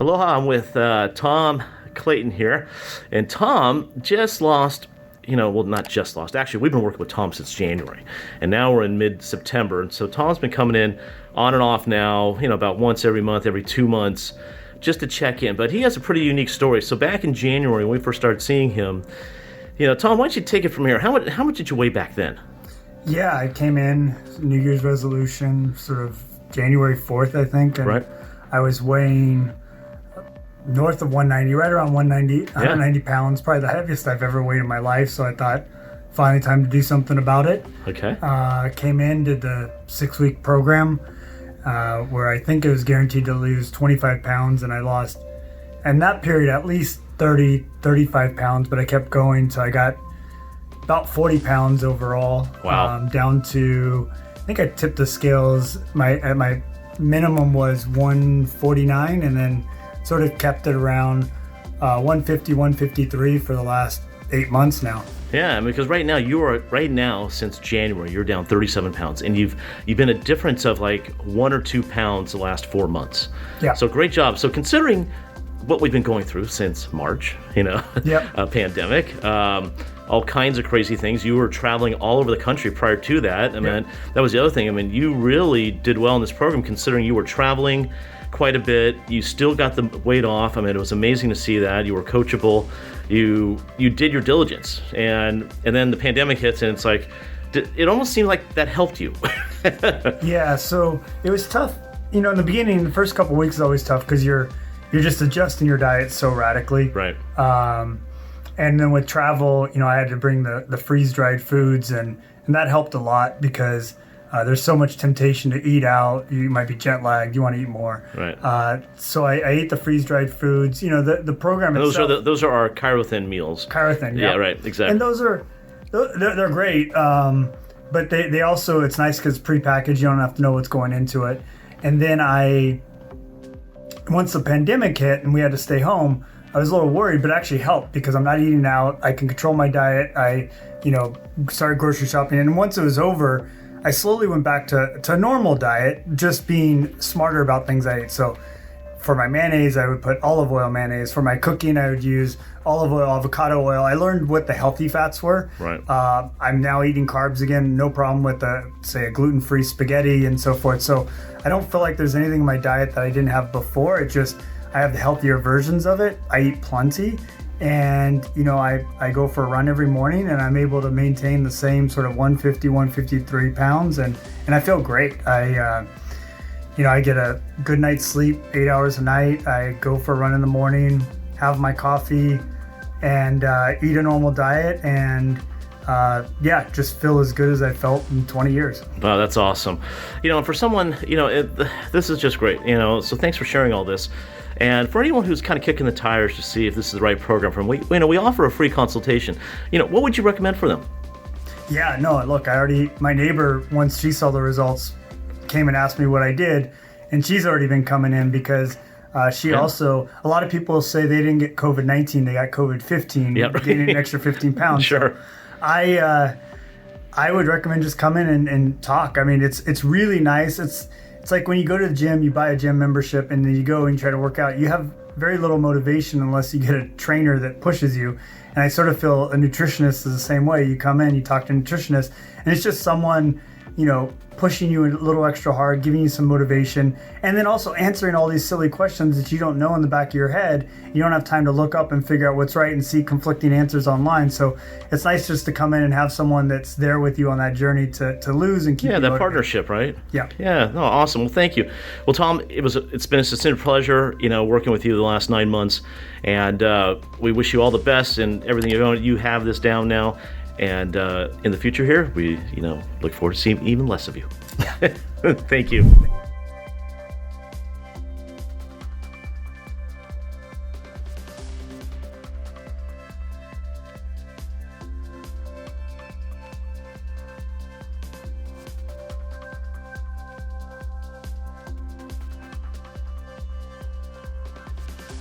Aloha, I'm with Tom Clayton here. And Tom just lost, well, not just lost. Actually, we've been working with Tom since January. And now we're in mid-September. And so Tom's been coming in on and off now, about once every month, every 2 months, just to check in. But he has a pretty unique story. So back in January, when we first started seeing him, Tom, why don't you take it from here? How much did you weigh back then? Yeah, I came in, New Year's resolution, sort of January 4th, I think. And right. I was weighing north of 190, right around 190 pounds, probably the heaviest I've ever weighed in my life. So I thought, finally time to do something about it. Okay. Came in, did the 6-week program where I think it was guaranteed to lose 25 pounds, and I lost, in that period, at least 35 pounds, but I kept going. So I got about 40 pounds overall. Wow. Down to, I think I tipped the scales. My minimum was 149, and then sort of kept it around 150, 153 for the last 8 months now. Yeah, because right now since January, you're down 37 pounds, and you've been a difference of like 1 or 2 pounds the last 4 months. Yeah. So great job. So considering what we've been going through since March, Yep. a pandemic, all kinds of crazy things. You were traveling all over the country prior to that. I mean, that was the other thing. I mean, you really did well in this program considering you were traveling quite a bit. You still got the weight off. I mean, it was amazing to see that. You were coachable. You did your diligence. And then the pandemic hits, and it's like, it almost seemed like that helped you. Yeah, so it was tough. In the beginning, the first couple of weeks is always tough because you're just adjusting your diet so radically. Right. And then with travel, I had to bring the freeze-dried foods, and that helped a lot because there's so much temptation to eat out. You might be jet lagged. You want to eat more. Right. So I ate the freeze-dried foods. The program itself. Those are our Chirothin meals. Chirothin, yeah. Right, exactly. And they're great. But they also, it's nice because it's prepackaged. You don't have to know what's going into it. And then once the pandemic hit and we had to stay home, I was a little worried, but it actually helped because I'm not eating out. I can control my diet. I, started grocery shopping. And once it was over, I slowly went back to a normal diet, just being smarter about things I ate. So for my mayonnaise, I would put olive oil mayonnaise. For my cooking, I would use olive oil, avocado oil. I learned what the healthy fats were. Right. I'm now eating carbs again. No problem with a gluten-free spaghetti and so forth. So I don't feel like there's anything in my diet that I didn't have before. It just, I have the healthier versions of it. I eat plenty. And, I go for a run every morning, and I'm able to maintain the same sort of 150, 153 pounds. And I feel great. I get a good night's sleep, 8 hours a night. I go for a run in the morning, have my coffee, and eat a normal diet. And just feel as good as I felt in 20 years. Wow, that's awesome. And for someone, this is just great, so thanks for sharing all this. And for anyone who's kind of kicking the tires to see if this is the right program for them, we offer a free consultation. What would you recommend for them? Yeah, no, look, my neighbor, once she saw the results, came and asked me what I did, and she's already been coming in because she also, a lot of people say they didn't get COVID-19, they got COVID-15, gaining an extra 15 pounds. Sure. So I would recommend just come in and talk. I mean, it's really nice. It's like when you go to the gym, you buy a gym membership, and then you go and you try to work out. You have very little motivation unless you get a trainer that pushes you. And I sort of feel a nutritionist is the same way. You come in, you talk to a nutritionist, and it's just someone, pushing you a little extra hard, giving you some motivation, and then also answering all these silly questions that you don't know in the back of your head. You don't have time to look up and figure out what's right and see conflicting answers online. So it's nice just to come in and have someone that's there with you on that journey to lose and keep you motivated. Partnership, right? Yeah. Yeah, no, awesome. Well, thank you. Well, Tom, it's been a sincere pleasure, working with you the last 9 months, and we wish you all the best and everything you're doing. You have this down now. And in the future here, we, look forward to seeing even less of you. Thank you.